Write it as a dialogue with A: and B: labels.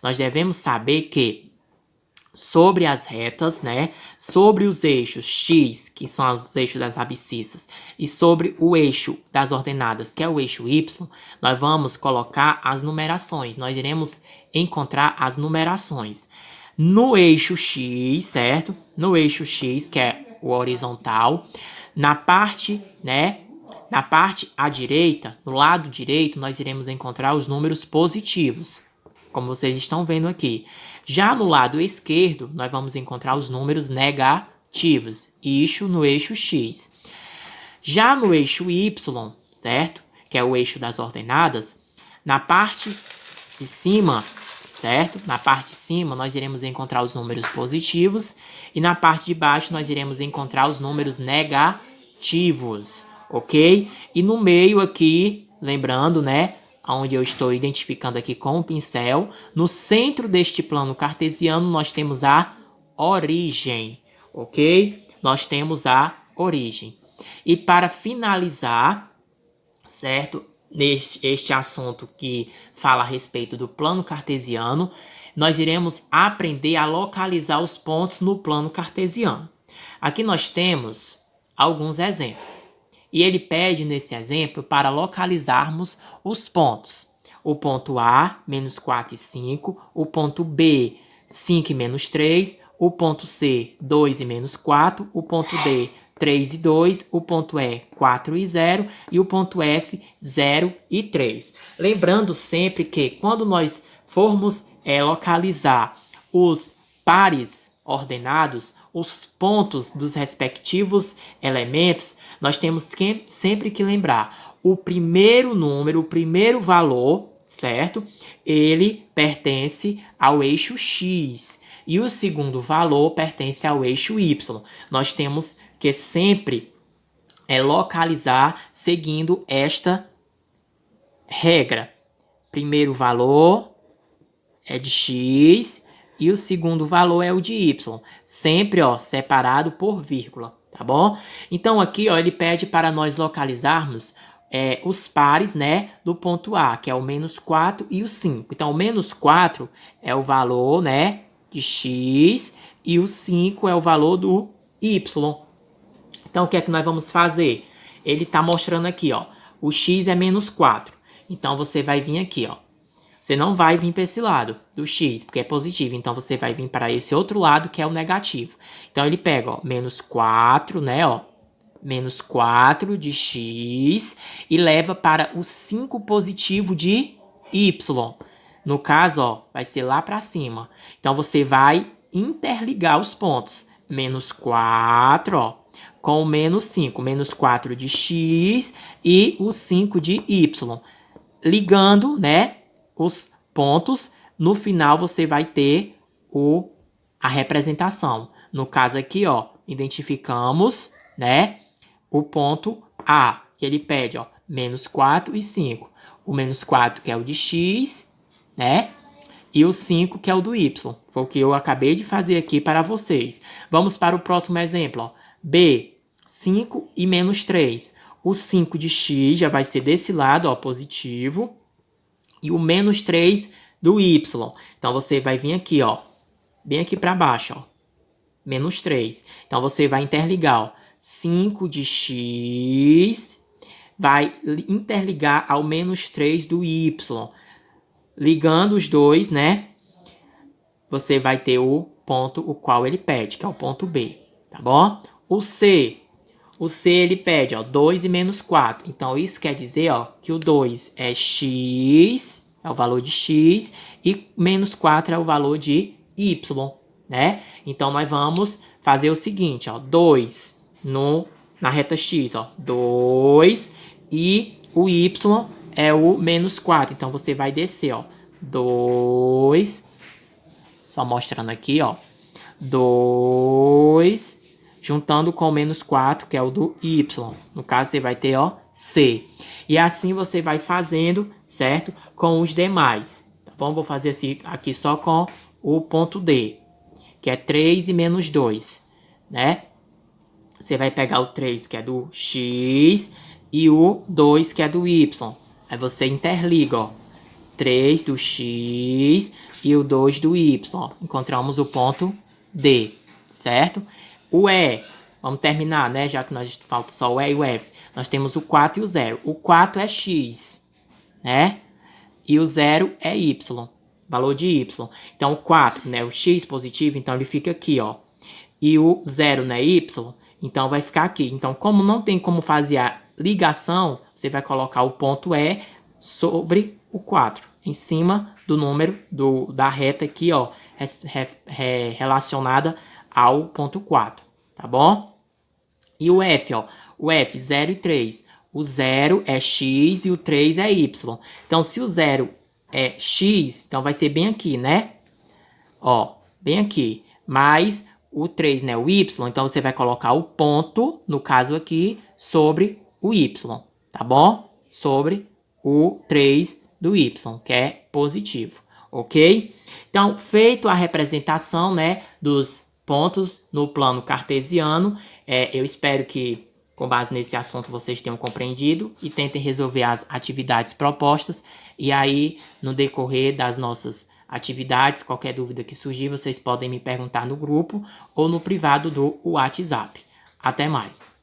A: nós devemos saber que sobre as retas, né, sobre os eixos X, que são os eixos das abscissas, e sobre o eixo das ordenadas, que é o eixo Y, nós vamos colocar as numerações. Nós iremos encontrar as numerações. No eixo X, certo? No eixo X, que é o horizontal, na parte, né, na parte à direita, no lado direito, nós iremos encontrar os números positivos, como vocês estão vendo aqui. Já no lado esquerdo, nós vamos encontrar os números negativos, isso no eixo X. Já no eixo Y, certo? Que é o eixo das ordenadas, na parte de cima, certo? Na parte de cima, nós iremos encontrar os números positivos e na parte de baixo, nós iremos encontrar os números negativos, ok? E no meio aqui, lembrando, né? Onde eu estou identificando aqui com o pincel, no centro deste plano cartesiano, nós temos a origem, ok? Nós temos a origem. E para finalizar, certo? Este assunto que fala a respeito do plano cartesiano, nós iremos aprender a localizar os pontos no plano cartesiano. Aqui nós temos alguns exemplos. E ele pede nesse exemplo para localizarmos os pontos. O ponto A, menos 4 e 5. O ponto B, 5 e menos 3. O ponto C, 2 e menos 4. O ponto D, 3 e 2. O ponto E, 4 e 0. E o ponto F, 0 e 3. Lembrando sempre que quando nós formos localizar os pares ordenados, os pontos dos respectivos elementos, nós temos sempre que lembrar o primeiro número, o primeiro valor, certo? Ele pertence ao eixo X e o segundo valor pertence ao eixo Y. Nós temos que sempre localizar seguindo esta regra. Primeiro valor é de X e o segundo valor é o de Y, sempre, ó, separado por vírgula, tá bom? Então aqui, ó, ele pede para nós localizarmos os pares, né, do ponto A, que é o menos 4 e o 5. Então o menos 4 é o valor, né, de X e o 5 é o valor do Y. Então o que é que nós vamos fazer? Ele tá mostrando aqui, ó, o X é menos 4. Então você vai vir aqui, ó. Você não vai vir para esse lado do X, porque é positivo. Então, você vai vir para esse outro lado, que é o negativo. Então, ele pega, ó, menos 4, né, ó. Menos 4 de X e leva para o 5 positivo de Y. No caso, ó, vai ser lá para cima. Então, você vai interligar os pontos. Menos 4, ó, com o menos 5. Menos 4 de X e o 5 de Y. Ligando, né, os pontos, no final você vai ter a representação. No caso aqui, ó, identificamos, né, o ponto A, que ele pede, ó, menos 4 e 5. O menos 4 que é o de X, né, e o 5 que é o do Y. Foi o que eu acabei de fazer aqui para vocês. Vamos para o próximo exemplo, ó. B, 5 e menos 3. O 5 de X já vai ser desse lado, ó, positivo. E o menos 3 do Y. Então, você vai vir aqui, ó. Bem aqui para baixo, ó. Menos 3. Então, você vai interligar, ó. 5 de X vai interligar ao menos 3 do Y. Ligando os dois, né? Você vai ter o ponto o qual ele pede, que é o ponto B. Tá bom? O C ele pede, ó, 2 e menos 4. Então, isso quer dizer, ó, que o 2 é X, é o valor de X, e menos 4 é o valor de Y, né? Então, nós vamos fazer o seguinte, ó, 2 na reta X, ó, 2, e o Y é o menos 4. Então, você vai descer, ó, 2, só mostrando aqui, ó, 2... juntando com o menos 4, que é o do Y. No caso, você vai ter, ó, C. E assim você vai fazendo, certo? Com os demais. Tá bom? Vou fazer assim, aqui só com o ponto D, que é 3 e menos 2, né? Você vai pegar o 3, que é do X, e o 2, que é do Y. Aí você interliga, ó. 3 do x e o 2 do y. Encontramos o ponto D, certo? O E, vamos terminar, né? Já que nós falta só o E e o F. Nós temos o 4 e o 0. O 4 é x, né? E o 0 é y, valor de y. Então, o 4, né? O x positivo, então ele fica aqui, ó. E o 0, né? Y, então vai ficar aqui. Então, como não tem como fazer a ligação, você vai colocar o ponto E sobre o 4, em cima do número da reta aqui, ó, relacionada ao ponto 4, tá bom? E o F, ó, o F, 0 e 3. O 0 é x e o 3 é y. Então, se o 0 é x, então vai ser bem aqui, né? Ó, bem aqui. Mais o 3, né? O y. Então, você vai colocar o ponto, no caso aqui, sobre o y, tá bom? Sobre o 3 do y, que é positivo, ok? Então, feito a representação, né, dos pontos no plano cartesiano, eu espero que, com base nesse assunto, vocês tenham compreendido e tentem resolver as atividades propostas. E aí, no decorrer das nossas atividades, qualquer dúvida que surgir, vocês podem me perguntar no grupo ou no privado do WhatsApp. Até mais!